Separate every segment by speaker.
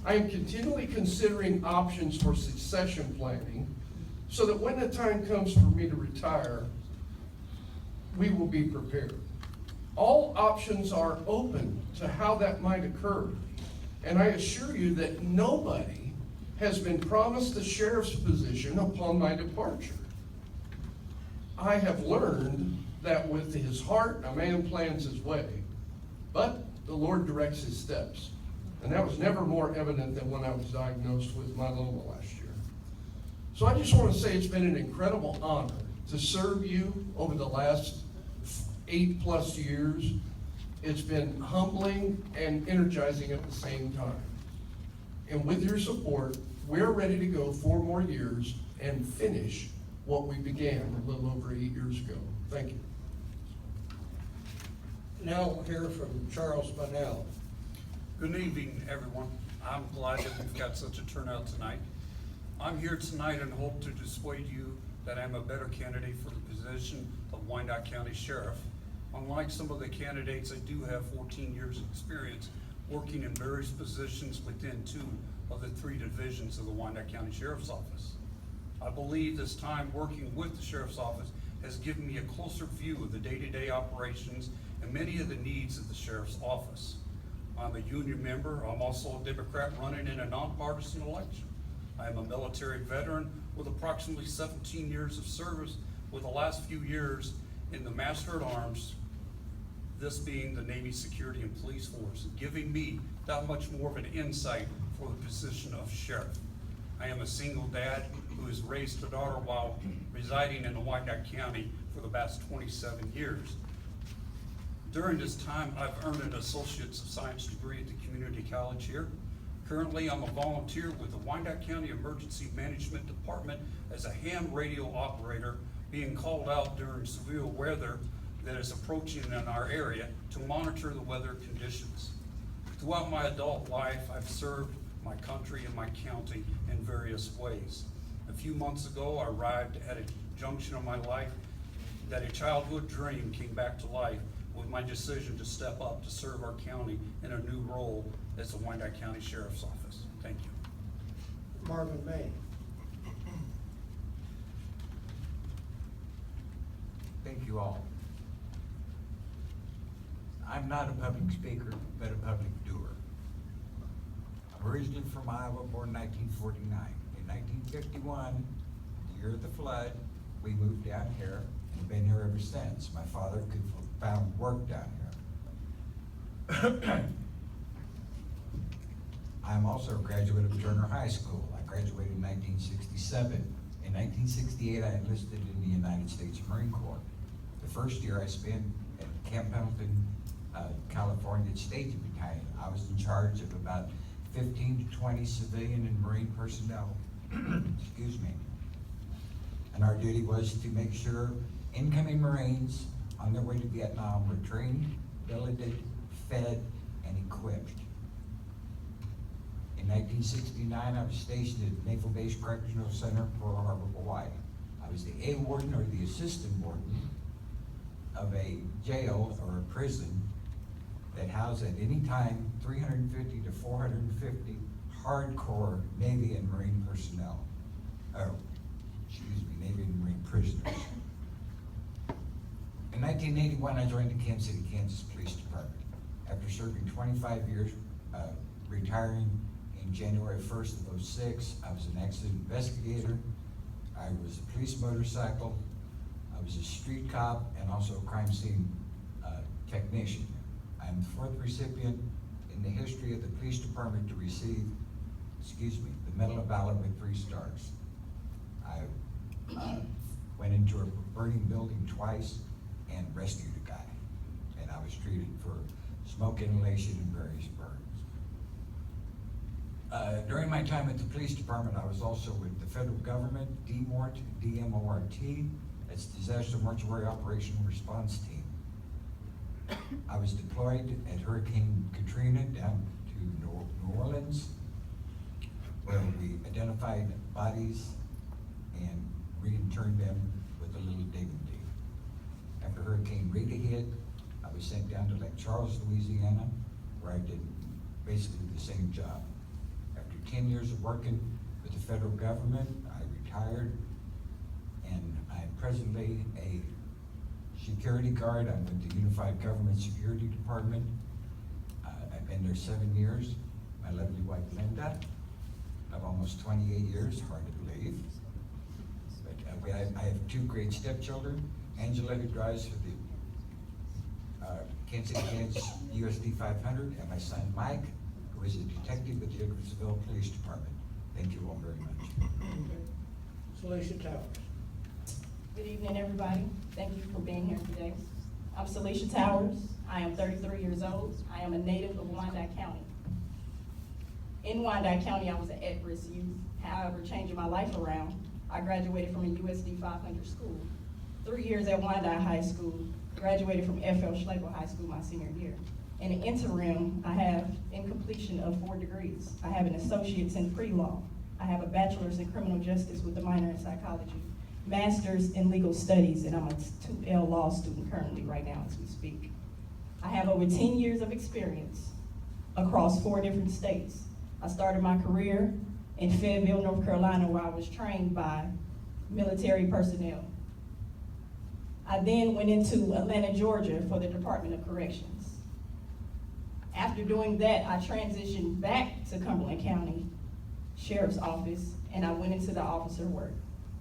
Speaker 1: I am continually considering options for succession planning so that when the time comes for me to retire, we will be prepared. All options are open to how that might occur, and I assure you that nobody has been promised the sheriff's position upon my departure. I have learned that with his heart, a man plans his way, but the Lord directs his steps. And that was never more evident than when I was diagnosed with myeloma last year. So I just want to say it's been an incredible honor to serve you over the last 8+ years. It's been humbling and energizing at the same time. And with your support, we're ready to go 4 more years and finish what we began a little over 8 years ago. Thank you.
Speaker 2: Now we'll hear from Charles Bunnell.
Speaker 3: Good evening, everyone. I'm glad that we've got such a turnout tonight. I'm here tonight and hope to dissuade you that I'm a better candidate for the position of Wyandotte County Sheriff. Unlike some of the candidates, I do have 14 years of experience working in various positions within 2 of the 3 divisions of the Wyandotte County Sheriff's Office. I believe this time working with the Sheriff's Office has given me a closer view of the day-to-day operations and many of the needs of the Sheriff's Office. I'm a union member. I'm also a Democrat running in a nonpartisan election. I am a military veteran with approximately 17 years of service, with the last few years in the Master at Arms, this being the Navy Security and Police Force, giving me that much more of an insight for the position of sheriff. I am a single dad who has raised a daughter while residing in Wyandotte County for the past 27 years. During this time, I've earned an Associate's of Science degree at the community college here. Currently, I'm a volunteer with the Wyandotte County Emergency Management Department as a ham radio operator, being called out during severe weather that is approaching in our area to monitor the weather conditions. Throughout my adult life, I've served my country and my county in various ways. A few months ago, I arrived at a junction of my life that a childhood dream came back to life with my decision to step up to serve our county in a new role as the Wyandotte County Sheriff's Office. Thank you.
Speaker 2: Marvin May.
Speaker 4: Thank you all. I'm not a public speaker, but a public doer. I'm originally from Iowa, born in 1949. In 1951, the year of the flood, we moved down here and have been here ever since. My father could found work down here. I'm also a graduate of Turner High School. I graduated in 1967. In 1968, I enlisted in the United States Marine Corps. The first year I spent at Camp Pendleton, California State Battalion. I was in charge of about 15 to 20 civilian and Marine personnel, excuse me. And our duty was to make sure incoming Marines on their way to Vietnam were trained, billeted, fed, and equipped. In 1969, I was stationed at Naval Base Correctional Center, Pearl Harbor, Hawaii. I was the A warden or the assistant warden of a jail or a prison that housed at any time 350 to 450 hardcore Navy and Marine personnel. Navy and Marine prisoners. In 1981, I joined the Kansas City, Kansas Police Department. After serving 25 years, retiring in January 1st of '06, I was an accident investigator. I was a police motorcycle. I was a street cop and also a crime scene technician. I'm the 4th recipient in the history of the police department to receive, the Medal of Valor with 3 stars. I went into a burning building twice and rescued a guy. And I was treated for smoke inhalation and various burns. During my time at the police department, I was also with the federal government, DMORT, D-M-O-R-T, that's Disaster Mortuary Operational Response Team. I was deployed at Hurricane Katrina down to New Orleans, where we identified bodies and reinterred them with a little dignity. After Hurricane Rita hit, I was sent down to Lake Charles, Louisiana, where I did basically the same job. 10 years of working with the federal government. I retired, and I'm presently a security guard. I'm with the Unified Government Security Department. I've been there 7 years. My lovely wife Linda, of almost 28 years, hard to believe. But I have two great stepchildren, Angela, who drives for the Kansas City, Kansas USD 500, and my son Mike, who is a detective with the Edwardsville Police Department. Thank you all very much.
Speaker 2: Celicia Towers.
Speaker 5: Good evening, everybody. Thank you for being here today. I'm Celicia Towers. I am 33 years old. I am a native of Wyandotte County. In Wyandotte County, I was an at-risk youth. However, changing my life around, I graduated from a USD 500 school. 3 years at Wyandotte High School, graduated from F.L. Schlegel High School my senior year. In the interim, I have incompletion of 4 degrees. I have an associate's in pre-law. I have a bachelor's in criminal justice with a minor in psychology, master's in legal studies, and I'm a 2L law student currently right now as we speak. I have over 10 years of experience across 4 different states. I started my career in Fayetteville, North Carolina, where I was trained by military personnel. I then went into Atlanta, Georgia for the Department of Corrections. After doing that, I transitioned back to Cumberland County Sheriff's Office, and I went into the officer work.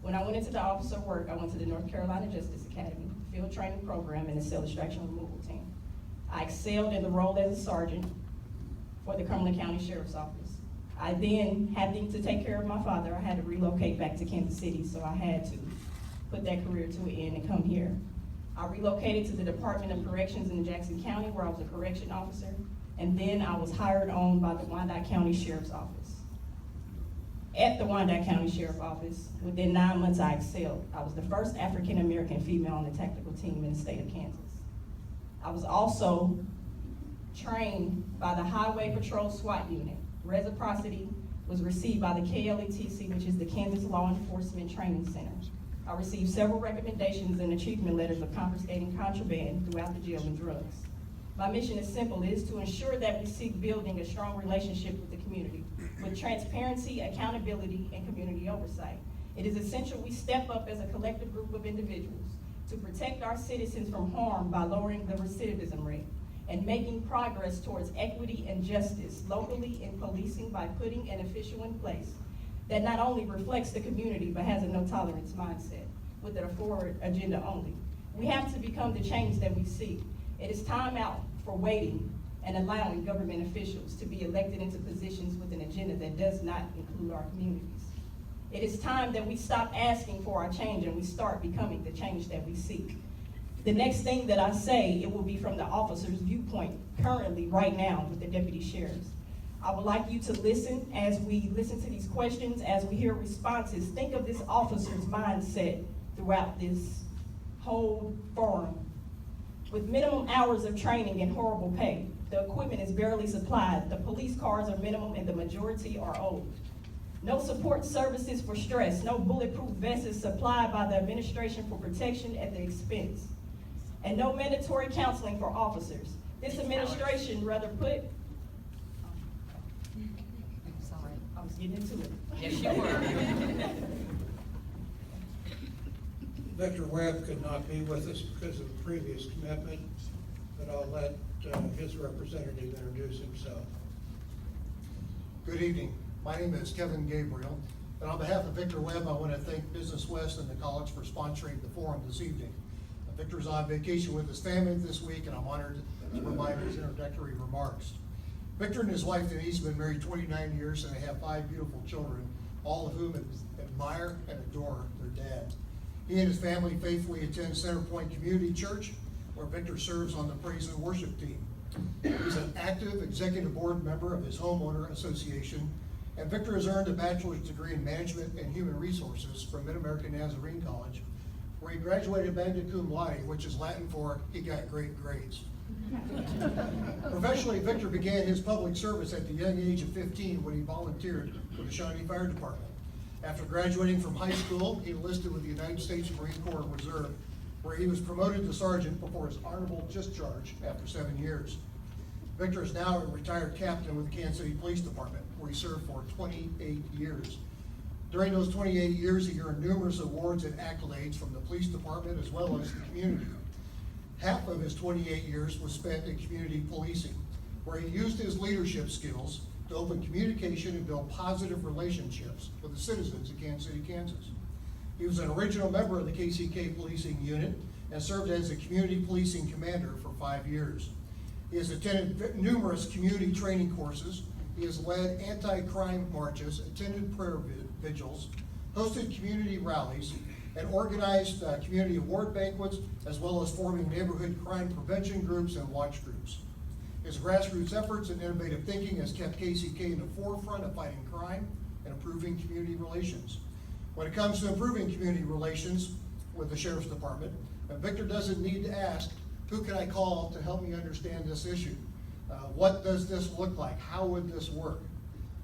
Speaker 5: When I went into the officer work, I went to the North Carolina Justice Academy field training program and the cell extraction removal team. I excelled in the role as a sergeant for the Cumberland County Sheriff's Office. I then, having to take care of my father, I had to relocate back to Kansas City, so I had to put that career to an end and come here. I relocated to the Department of Corrections in Jackson County, where I was a correction officer, and then I was hired on by the Wyandotte County Sheriff's Office. At the Wyandotte County Sheriff's Office, within 9 months I excelled. I was the first African-American female on the tactical team in the state of Kansas. I was also trained by the Highway Patrol SWAT Unit. Reciprocity was received by the KLETC, which is the Kansas Law Enforcement Training Center. I received several recommendations and achievement letters of confiscating contraband throughout the jail and drugs. My mission is simple. It is to ensure that we seek building a strong relationship with the community, with transparency, accountability, and community oversight. It is essential we step up as a collective group of individuals to protect our citizens from harm by lowering the recidivism rate and making progress towards equity and justice locally in policing by putting an official in place that not only reflects the community but has a no-tolerance mindset with a forward agenda only. We have to become the change that we seek. It is time out for waiting and allowing government officials to be elected into positions with an agenda that does not include our communities. It is time that we stop asking for our change and we start becoming the change that we seek. The next thing that I say, it will be from the officer's viewpoint currently, right now, with the deputy sheriffs. I would like you to listen as we listen to these questions, as we hear responses. Think of this officer's mindset throughout this whole forum. With minimum hours of training and horrible pay, the equipment is barely supplied, the police cars are minimum and the majority are old. No support services for stress, no bulletproof vests supplied by the administration for protection at the expense, and no mandatory counseling for officers. This administration rather put, sorry, I was getting into it.
Speaker 6: Yes, you were.
Speaker 2: Victor Webb could not be with us because of a previous commitment, but I'll let his representative introduce himself.
Speaker 7: Good evening. My name is Kevin Gabriel, and on behalf of Victor Webb, I want to thank Business West and the college for sponsoring the forum this evening. Victor's on vacation with his family this week, and I'm honored to provide his introductory remarks. Victor and his wife Denise have been married 29 years, and they have 5 beautiful children, all of whom admire and adore their dad. He and his family faithfully attend Centerpoint Community Church, where Victor serves on the praise and worship team. He's an active executive board member of his homeowner association, and Victor has earned a bachelor's degree in management and human resources from Mid-American Nazarene College, where he graduated magna cum laude, which is Latin for he got great grades. Professionally, Victor began his public service at the young age of 15 when he volunteered for the Shawnee Fire Department. After graduating from high school, he enlisted with the United States Marine Corps Reserve, where he was promoted to sergeant before his honorable discharge after 7 years. Victor is now a retired captain with the Kansas City Police Department, where he served for 28 years. During those 28 years, he earned numerous awards and accolades from the police department as well as the community. Half of his 28 years was spent in community policing, where he used his leadership skills to open communication and build positive relationships with the citizens of Kansas City, Kansas. He was an original member of the KCK policing unit and served as a community policing commander for 5 years. He has attended numerous community training courses. He has led anti-crime marches, attended prayer vigils, hosted community rallies, and organized community award banquets, as well as forming neighborhood crime prevention groups and watch groups. His grassroots efforts and innovative thinking has kept KCK in the forefront of fighting crime and improving community relations. When it comes to improving community relations with the Sheriff's Department, Victor doesn't need to ask, who can I call to help me understand this issue? What does this look like? How would this work?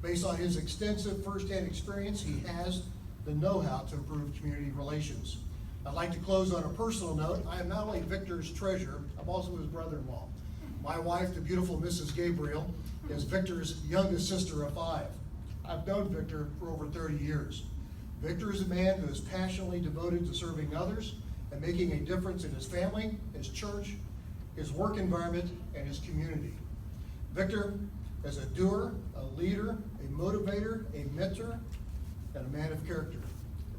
Speaker 7: Based on his extensive firsthand experience, he has the know-how to improve community relations. I'd like to close on a personal note. I am not only Victor's treasurer, I'm also his brother-in-law. My wife, the beautiful Mrs. Gabriel, is Victor's youngest sister of 5. I've known Victor for over 30 years. Victor is a man who is passionately devoted to serving others and making a difference in his family, his church, his work environment, and his community. Victor is a doer, a leader, a motivator, a mentor, and a man of character.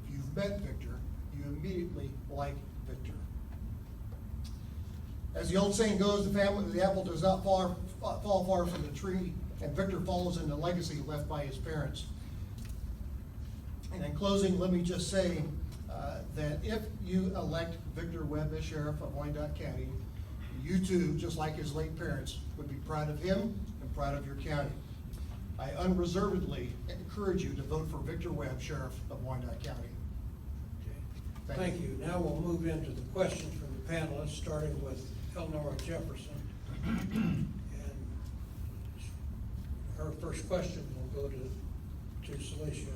Speaker 7: If you've met Victor, you immediately like Victor. As the old saying goes, the apple does not fall far from the tree, and Victor follows in the legacy left by his parents. And in closing, let me just say that if you elect Victor Webb as sheriff of Wyandotte County, you too, just like his late parents, would be proud of him and proud of your county. I unreservedly encourage you to vote for Victor Webb, sheriff of Wyandotte County.
Speaker 2: Okay. Thank you. Now we'll move into the questions from the panelists, starting with Eleanor Jefferson. And her first question will go to Celicia.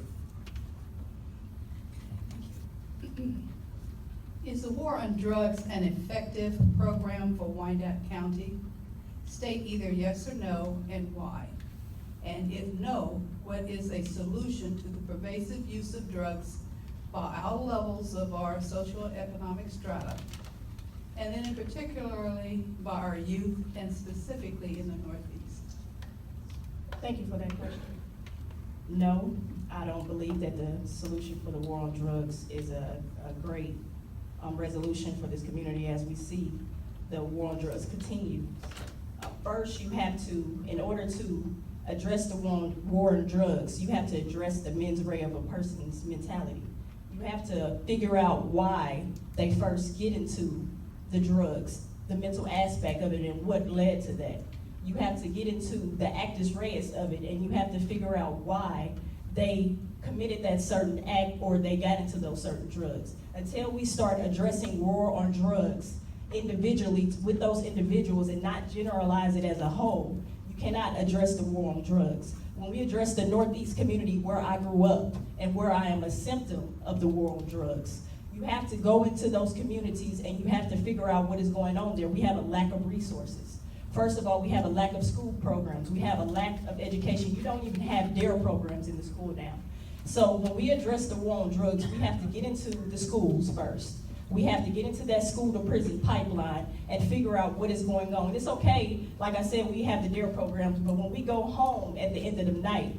Speaker 6: Is the war on drugs an effective program for Wyandotte County? State either yes or no, and why. And if no, what is a solution to the pervasive use of drugs by all levels of our social economic strata, and then in particularly by our youth and specifically in the Northeast?
Speaker 5: Thank you for that question. No, I don't believe that the solution for the war on drugs is a great resolution for this community as we see the war on drugs continue. First, you have to, in order to address the war on drugs, you have to address the mens rea of a person's mentality. You have to figure out why they first get into the drugs, the mental aspect of it, and what led to that. You have to get into the actus reus of it, and you have to figure out why they committed that certain act or they got into those certain drugs. Until we start addressing war on drugs individually with those individuals and not generalize it as a whole, you cannot address the war on drugs. When we address the Northeast community where I grew up and where I am a symptom of the war on drugs, you have to go into those communities and you have to figure out what is going on there. We have a lack of resources. First of all, we have a lack of school programs. We have a lack of education. You don't even have DARE programs in the school now. So when we address the war on drugs, we have to get into the schools first. We have to get into that school to prison pipeline and figure out what is going on. It's okay, like I said, we have the DARE programs, but when we go home at the end of the night,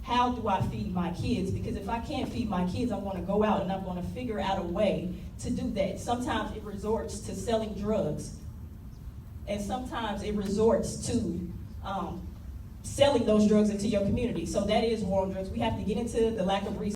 Speaker 5: how do I feed my kids? Because if I can't feed my kids, I'm going to go out and I'm going to figure out a way to do that. Sometimes it resorts to selling drugs, and sometimes it resorts to selling those drugs into your community. So that is war on drugs. We have to get into the lack of resources.